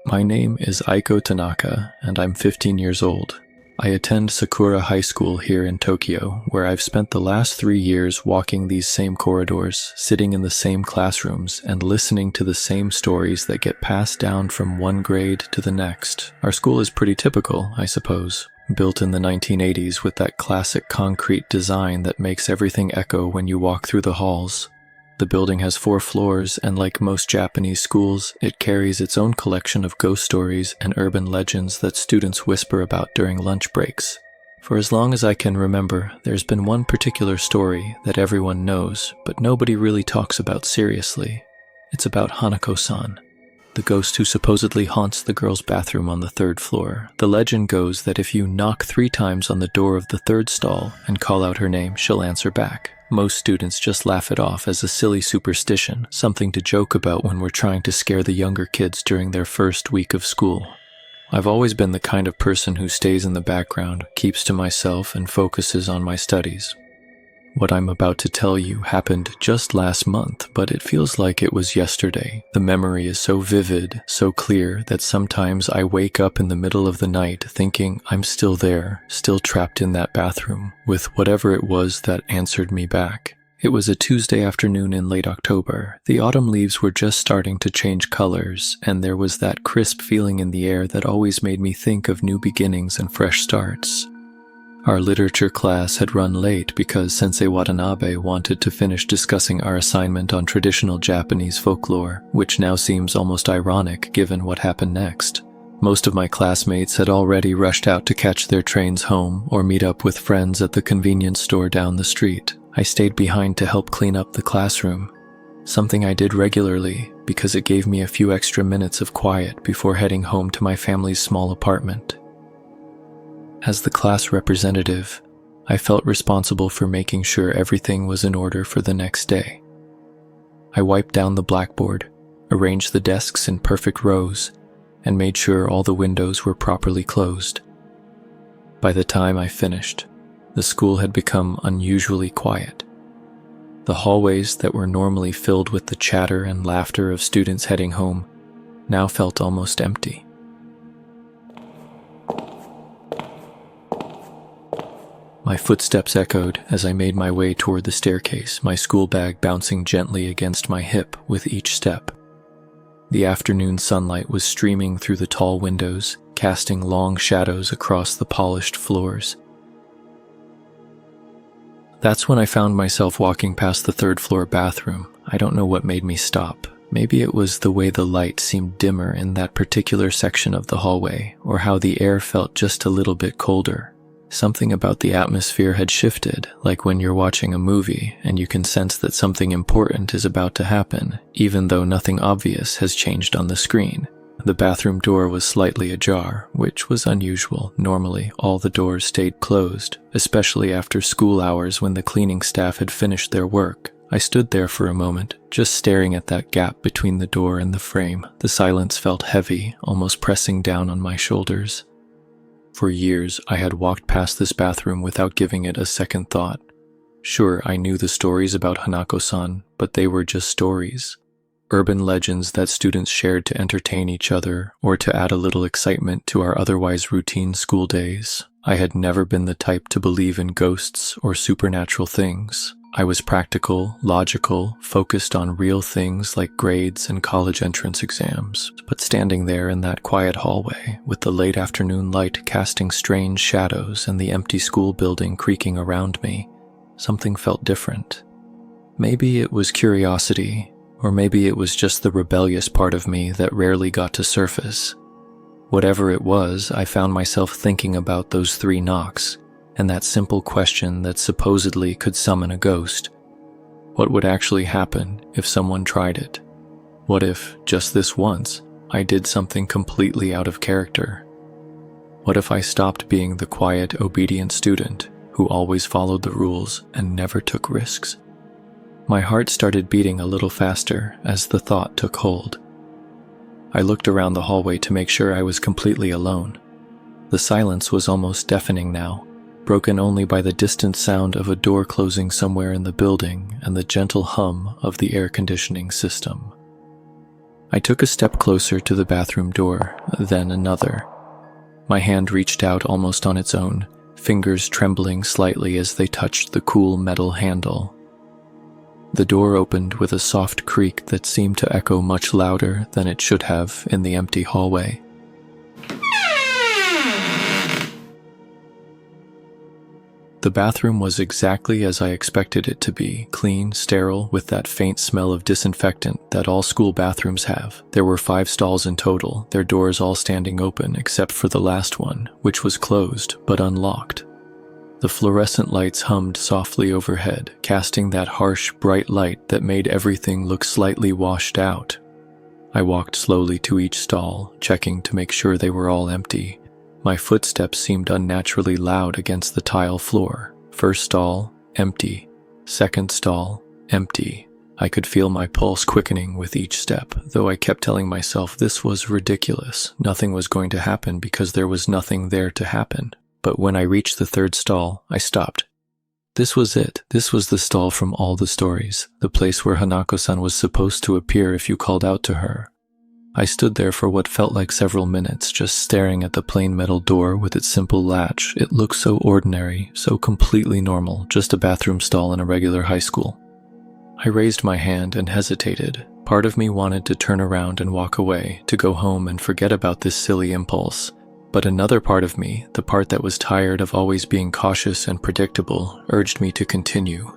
My name is Aiko Tanaka, and I'm 15 years old. I attend Sakura High School here in Tokyo, where I've spent the last 3 years walking these same corridors, sitting in the same classrooms, and listening to the same stories that get passed down from one grade to the next. Our school is pretty typical, I suppose, built in the 1980s with that classic concrete design that makes everything echo when you walk through the halls. The building has 4 floors, and like most Japanese schools, it carries its own collection of ghost stories and urban legends that students whisper about during lunch breaks. For as long as I can remember, there's been one particular story that everyone knows, but nobody really talks about seriously. It's about Hanako-san, the ghost who supposedly haunts the girls' bathroom on the 3rd floor. The legend goes that if you knock 3 times on the door of the 3rd stall and call out her name, she'll answer back. Most students just laugh it off as a silly superstition, something to joke about when we're trying to scare the younger kids during their first week of school. I've always been the kind of person who stays in the background, keeps to myself, and focuses on my studies. What I'm about to tell you happened just last month, but it feels like it was yesterday. The memory is so vivid, so clear, that sometimes I wake up in the middle of the night thinking I'm still there, still trapped in that bathroom, with whatever it was that answered me back. It was a Tuesday afternoon in late October. The autumn leaves were just starting to change colors, and there was that crisp feeling in the air that always made me think of new beginnings and fresh starts. Our literature class had run late because Sensei Watanabe wanted to finish discussing our assignment on traditional Japanese folklore, which now seems almost ironic given what happened next. Most of my classmates had already rushed out to catch their trains home or meet up with friends at the convenience store down the street. I stayed behind to help clean up the classroom, something I did regularly because it gave me a few extra minutes of quiet before heading home to my family's small apartment. As the class representative, I felt responsible for making sure everything was in order for the next day. I wiped down the blackboard, arranged the desks in perfect rows, and made sure all the windows were properly closed. By the time I finished, the school had become unusually quiet. The hallways that were normally filled with the chatter and laughter of students heading home now felt almost empty. My footsteps echoed as I made my way toward the staircase, my school bag bouncing gently against my hip with each step. The afternoon sunlight was streaming through the tall windows, casting long shadows across the polished floors. That's when I found myself walking past the 3rd floor bathroom. I don't know what made me stop. Maybe it was the way the light seemed dimmer in that particular section of the hallway, or how the air felt just a little bit colder. Something about the atmosphere had shifted, like when you're watching a movie and you can sense that something important is about to happen, even though nothing obvious has changed on the screen. The bathroom door was slightly ajar, which was unusual. Normally, all the doors stayed closed, especially after school hours when the cleaning staff had finished their work. I stood there for a moment, just staring at that gap between the door and the frame. The silence felt heavy, almost pressing down on my shoulders. For years, I had walked past this bathroom without giving it a second thought. Sure, I knew the stories about Hanako-san, but they were just stories. Urban legends that students shared to entertain each other or to add a little excitement to our otherwise routine school days. I had never been the type to believe in ghosts or supernatural things. I was practical, logical, focused on real things like grades and college entrance exams. But standing there in that quiet hallway, with the late afternoon light casting strange shadows and the empty school building creaking around me, something felt different. Maybe it was curiosity, or maybe it was just the rebellious part of me that rarely got to surface. Whatever it was, I found myself thinking about those 3 knocks, and that simple question that supposedly could summon a ghost. What would actually happen if someone tried it? What if, just this once, I did something completely out of character? What if I stopped being the quiet, obedient student who always followed the rules and never took risks? My heart started beating a little faster as the thought took hold. I looked around the hallway to make sure I was completely alone. The silence was almost deafening now, broken only by the distant sound of a door closing somewhere in the building and the gentle hum of the air conditioning system. I took a step closer to the bathroom door, then another. My hand reached out almost on its own, fingers trembling slightly as they touched the cool metal handle. The door opened with a soft creak that seemed to echo much louder than it should have in the empty hallway. The bathroom was exactly as I expected it to be, clean, sterile, with that faint smell of disinfectant that all school bathrooms have. There were 5 stalls in total, their doors all standing open except for the last one, which was closed but unlocked. The fluorescent lights hummed softly overhead, casting that harsh, bright light that made everything look slightly washed out. I walked slowly to each stall, checking to make sure they were all empty. My footsteps seemed unnaturally loud against the tile floor. First stall, empty. Second stall, empty. I could feel my pulse quickening with each step, though I kept telling myself this was ridiculous. Nothing was going to happen because there was nothing there to happen. But when I reached the third stall, I stopped. This was it. This was the stall from all the stories, the place where Hanako-san was supposed to appear if you called out to her. I stood there for what felt like several minutes, just staring at the plain metal door with its simple latch. It looked so ordinary, so completely normal, just a bathroom stall in a regular high school. I raised my hand and hesitated. Part of me wanted to turn around and walk away, to go home and forget about this silly impulse. But another part of me, the part that was tired of always being cautious and predictable, urged me to continue.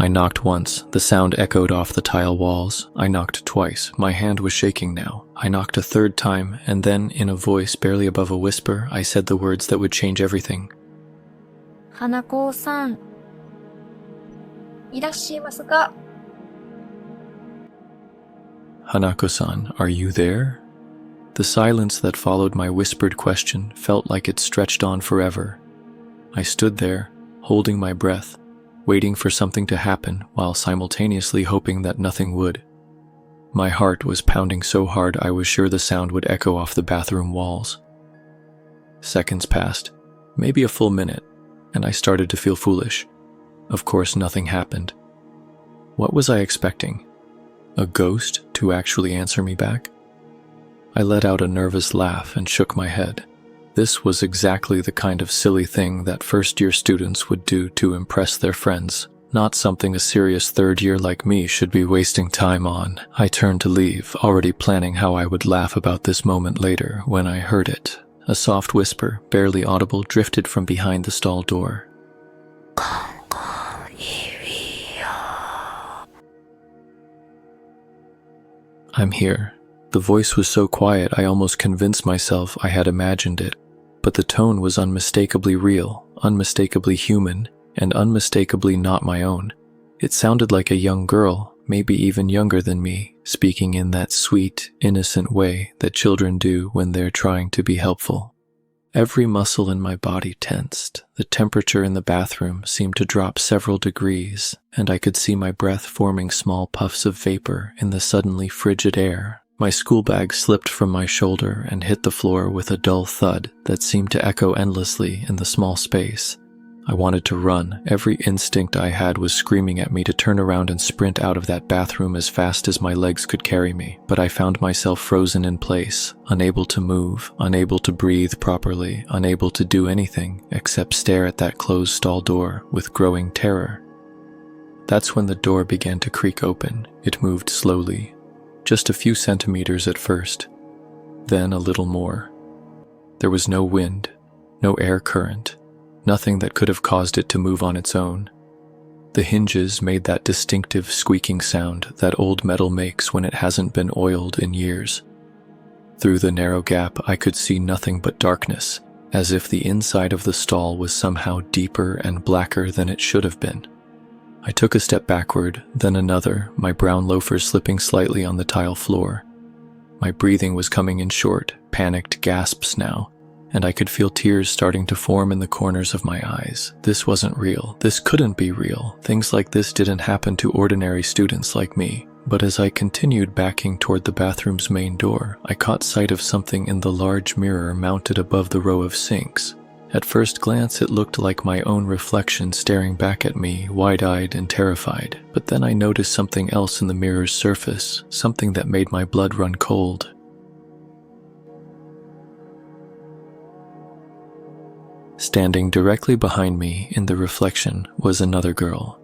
I knocked once. The sound echoed off the tile walls. I knocked twice. My hand was shaking now. I knocked a third time, and then, in a voice barely above a whisper, I said the words that would change everything. Hanako-san. いらっしゃいますか? Hanako-san, are you there? The silence that followed my whispered question felt like it stretched on forever. I stood there, holding my breath, waiting for something to happen while simultaneously hoping that nothing would. My heart was pounding so hard I was sure the sound would echo off the bathroom walls. Seconds passed, maybe a full minute, and I started to feel foolish. Of course, nothing happened. What was I expecting? A ghost to actually answer me back? I let out a nervous laugh and shook my head. This was exactly the kind of silly thing that first-year students would do to impress their friends, not something a serious third-year like me should be wasting time on. I turned to leave, already planning how I would laugh about this moment later, when I heard it. A soft whisper, barely audible, drifted from behind the stall door. I'm here. The voice was so quiet I almost convinced myself I had imagined it. But the tone was unmistakably real, unmistakably human, and unmistakably not my own. It sounded like a young girl, maybe even younger than me, speaking in that sweet, innocent way that children do when they're trying to be helpful. Every muscle in my body tensed. The temperature in the bathroom seemed to drop several degrees, and I could see my breath forming small puffs of vapor in the suddenly frigid air. My school bag slipped from my shoulder and hit the floor with a dull thud that seemed to echo endlessly in the small space. I wanted to run. Every instinct I had was screaming at me to turn around and sprint out of that bathroom as fast as my legs could carry me, but I found myself frozen in place, unable to move, unable to breathe properly, unable to do anything except stare at that closed stall door with growing terror. That's when the door began to creak open. It moved slowly. Just a few centimeters at first, then a little more. There was no wind, no air current, nothing that could have caused it to move on its own. The hinges made that distinctive squeaking sound that old metal makes when it hasn't been oiled in years. Through the narrow gap, I could see nothing but darkness, as if the inside of the stall was somehow deeper and blacker than it should have been. I took a step backward, then another, my brown loafers slipping slightly on the tile floor. My breathing was coming in short, panicked gasps now, and I could feel tears starting to form in the corners of my eyes. This wasn't real. This couldn't be real. Things like this didn't happen to ordinary students like me. But as I continued backing toward the bathroom's main door, I caught sight of something in the large mirror mounted above the row of sinks. At first glance, it looked like my own reflection staring back at me, wide-eyed and terrified, but then I noticed something else in the mirror's surface, something that made my blood run cold. Standing directly behind me in the reflection was another girl.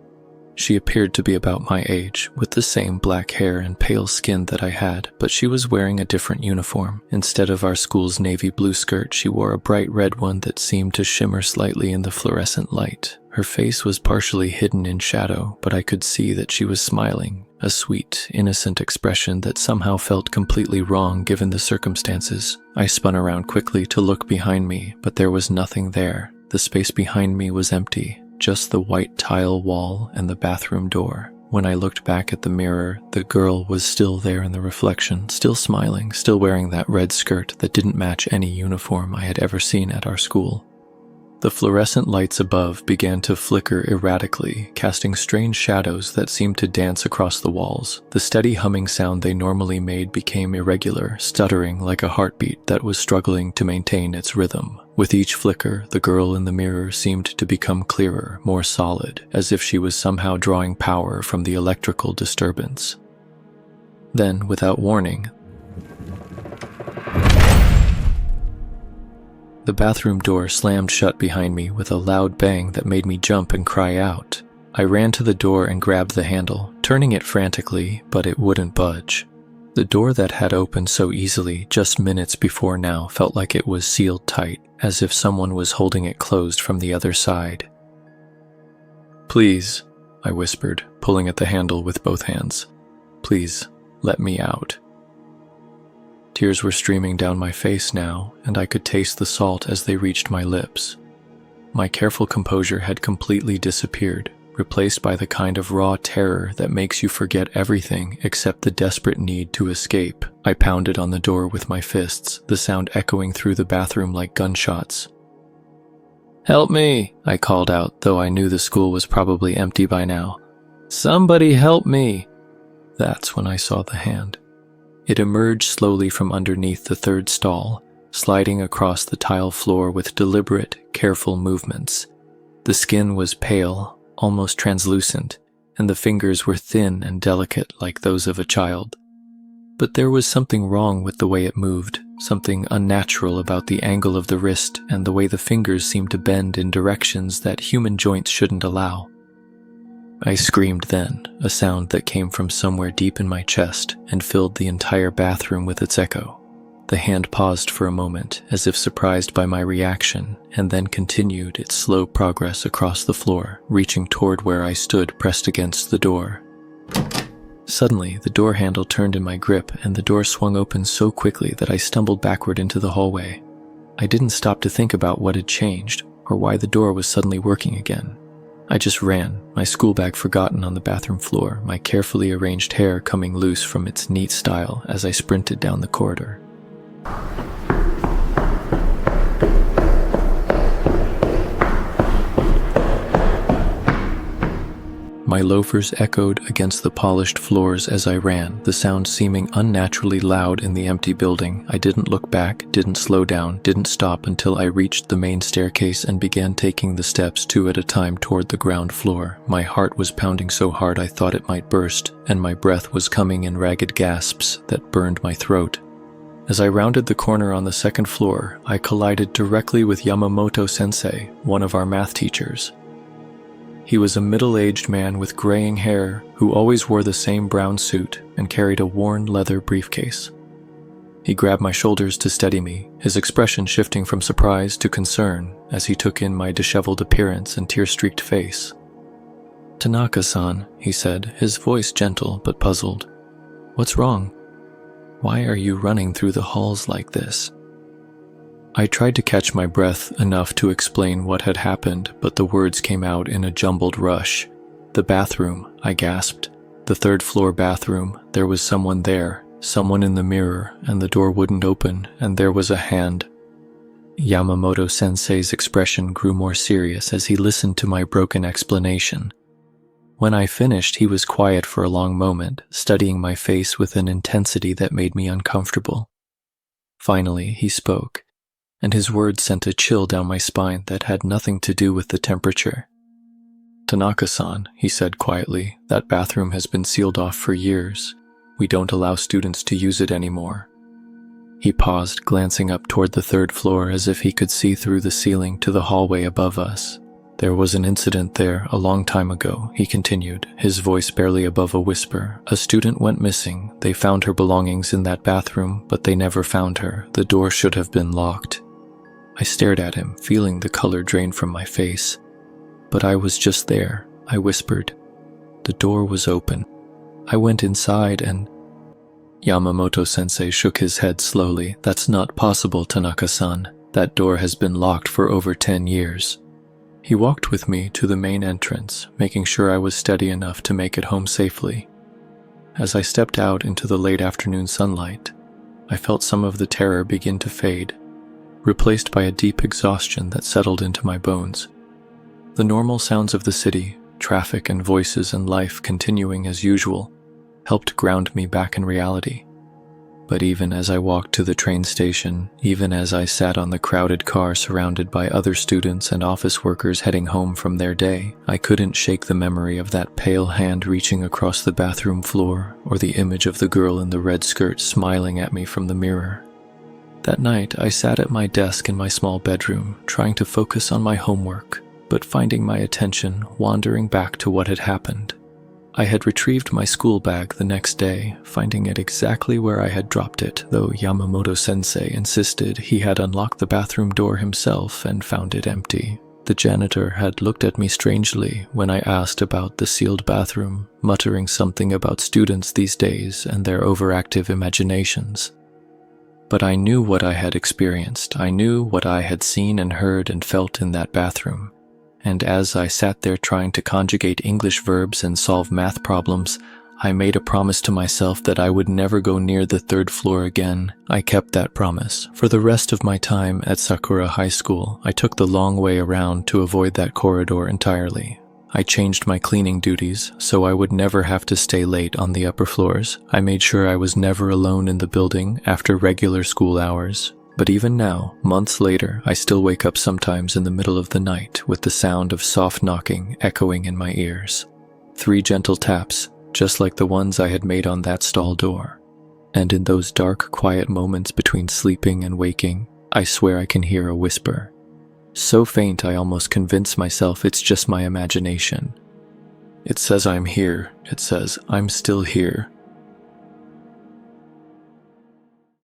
She appeared to be about my age, with the same black hair and pale skin that I had, but she was wearing a different uniform. Instead of our school's navy blue skirt, she wore a bright red one that seemed to shimmer slightly in the fluorescent light. Her face was partially hidden in shadow, but I could see that she was smiling, a sweet, innocent expression that somehow felt completely wrong given the circumstances. I spun around quickly to look behind me, but there was nothing there. The space behind me was empty. Just the white tile wall and the bathroom door. When I looked back at the mirror, the girl was still there in the reflection, still smiling, still wearing that red skirt that didn't match any uniform I had ever seen at our school. The fluorescent lights above began to flicker erratically, casting strange shadows that seemed to dance across the walls. The steady humming sound they normally made became irregular, stuttering like a heartbeat that was struggling to maintain its rhythm. With each flicker, the girl in the mirror seemed to become clearer, more solid, as if she was somehow drawing power from the electrical disturbance. Then, without warning, the bathroom door slammed shut behind me with a loud bang that made me jump and cry out. I ran to the door and grabbed the handle, turning it frantically, but it wouldn't budge. The door that had opened so easily just minutes before now felt like it was sealed tight, as if someone was holding it closed from the other side. "Please," I whispered, pulling at the handle with both hands. "Please, let me out." Tears were streaming down my face now, and I could taste the salt as they reached my lips. My careful composure had completely disappeared, replaced by the kind of raw terror that makes you forget everything except the desperate need to escape. I pounded on the door with my fists, the sound echoing through the bathroom like gunshots. "Help me!" I called out, though I knew the school was probably empty by now. "Somebody help me!" That's when I saw the hand. It emerged slowly from underneath the third stall, sliding across the tile floor with deliberate, careful movements. The skin was pale, almost translucent, and the fingers were thin and delicate like those of a child. But there was something wrong with the way it moved, something unnatural about the angle of the wrist and the way the fingers seemed to bend in directions that human joints shouldn't allow. I screamed then, a sound that came from somewhere deep in my chest and filled the entire bathroom with its echo. The hand paused for a moment, as if surprised by my reaction, and then continued its slow progress across the floor, reaching toward where I stood pressed against the door. Suddenly, the door handle turned in my grip, and the door swung open so quickly that I stumbled backward into the hallway. I didn't stop to think about what had changed, or why the door was suddenly working again. I just ran, my school bag forgotten on the bathroom floor, my carefully arranged hair coming loose from its neat style as I sprinted down the corridor. My loafers echoed against the polished floors as I ran, the sound seeming unnaturally loud in the empty building. I didn't look back, didn't slow down, didn't stop until I reached the main staircase and began taking the steps 2 at a time toward the ground floor. My heart was pounding so hard I thought it might burst, and my breath was coming in ragged gasps that burned my throat. As I rounded the corner on the 2nd floor, I collided directly with Yamamoto-sensei, one of our math teachers. He was a middle-aged man with graying hair who always wore the same brown suit and carried a worn leather briefcase. He grabbed my shoulders to steady me, his expression shifting from surprise to concern as he took in my disheveled appearance and tear-streaked face. "Tanaka-san," he said, his voice gentle but puzzled. "What's wrong? Why are you running through the halls like this?" I tried to catch my breath enough to explain what had happened, but the words came out in a jumbled rush. "The bathroom," I gasped. "The 3rd floor bathroom. There was someone there, someone in the mirror, and the door wouldn't open, and there was a hand." Yamamoto-sensei's expression grew more serious as he listened to my broken explanation. When I finished, he was quiet for a long moment, studying my face with an intensity that made me uncomfortable. Finally, he spoke. and his words sent a chill down my spine that had nothing to do with the temperature. "Tanaka-san," he said quietly, "that bathroom has been sealed off for years. We don't allow students to use it anymore." He paused, glancing up toward the third floor as if he could see through the ceiling to the hallway above us. "There was an incident there a long time ago," he continued, his voice barely above a whisper. "A student went missing. They found her belongings in that bathroom, but they never found her. The door should have been locked." I stared at him, feeling the color drain from my face. "But I was just there," I whispered. "The door was open. I went inside and—" Yamamoto-sensei shook his head slowly. "That's not possible, Tanaka-san. That door has been locked for over 10 years. He walked with me to the main entrance, making sure I was steady enough to make it home safely. As I stepped out into the late afternoon sunlight, I felt some of the terror begin to fade, replaced by a deep exhaustion that settled into my bones. The normal sounds of the city, traffic and voices and life continuing as usual, helped ground me back in reality. But even as I walked to the train station, even as I sat on the crowded car surrounded by other students and office workers heading home from their day, I couldn't shake the memory of that pale hand reaching across the bathroom floor, or the image of the girl in the red skirt smiling at me from the mirror. That night, I sat at my desk in my small bedroom, trying to focus on my homework, but finding my attention wandering back to what had happened. I had retrieved my school bag the next day, finding it exactly where I had dropped it, though Yamamoto-sensei insisted he had unlocked the bathroom door himself and found it empty. The janitor had looked at me strangely when I asked about the sealed bathroom, muttering something about students these days and their overactive imaginations. But I knew what I had experienced. I knew what I had seen and heard and felt in that bathroom. And as I sat there trying to conjugate English verbs and solve math problems, I made a promise to myself that I would never go near the third floor again. I kept that promise. For the rest of my time at Sakura High School, I took the long way around to avoid that corridor entirely. I changed my cleaning duties, so I would never have to stay late on the upper floors. I made sure I was never alone in the building after regular school hours. But even now, months later, I still wake up sometimes in the middle of the night with the sound of soft knocking echoing in my ears. 3 gentle taps, just like the ones I had made on that stall door. And in those dark, quiet moments between sleeping and waking, I swear I can hear a whisper. So faint I almost convince myself it's just my imagination. It says I'm here. It says I'm still here.